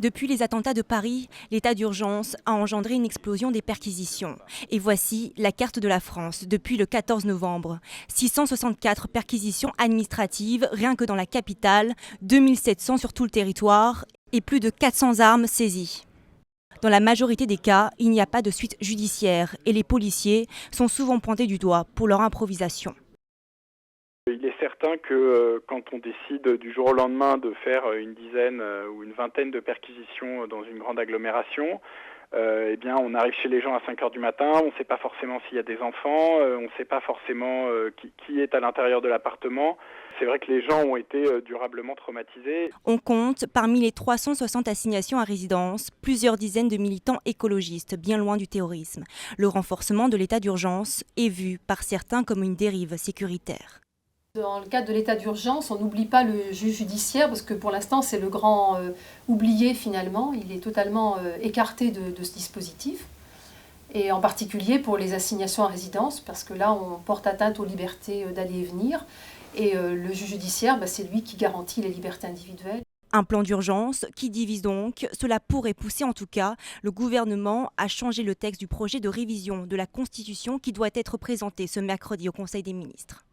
Depuis les attentats de Paris, l'état d'urgence a engendré une explosion des perquisitions. Et voici la carte de la France depuis le 14 novembre. 664 perquisitions administratives rien que dans la capitale, 2700 sur tout le territoire et plus de 400 armes saisies. Dans la majorité des cas, il n'y a pas de suite judiciaire et les policiers sont souvent pointés du doigt pour leur improvisation. Il est certain que quand on décide du jour au lendemain de faire une dizaine ou une vingtaine de perquisitions dans une grande agglomération, eh bien on arrive chez les gens à 5 heures du matin, on ne sait pas forcément s'il y a des enfants, on ne sait pas forcément qui est à l'intérieur de l'appartement. C'est vrai que les gens ont été durablement traumatisés. On compte, parmi les 360 assignations à résidence, plusieurs dizaines de militants écologistes, bien loin du terrorisme. Le renforcement de l'état d'urgence est vu par certains comme une dérive sécuritaire. Dans le cadre de l'état d'urgence, on n'oublie pas le juge judiciaire parce que pour l'instant c'est le grand oublié finalement, il est totalement écarté de ce dispositif. Et en particulier pour les assignations à résidence parce que là on porte atteinte aux libertés d'aller et venir et le juge judiciaire c'est lui qui garantit les libertés individuelles. Un plan d'urgence qui divise donc, cela pourrait pousser en tout cas le gouvernement à changer le texte du projet de révision de la Constitution qui doit être présenté ce mercredi au Conseil des ministres.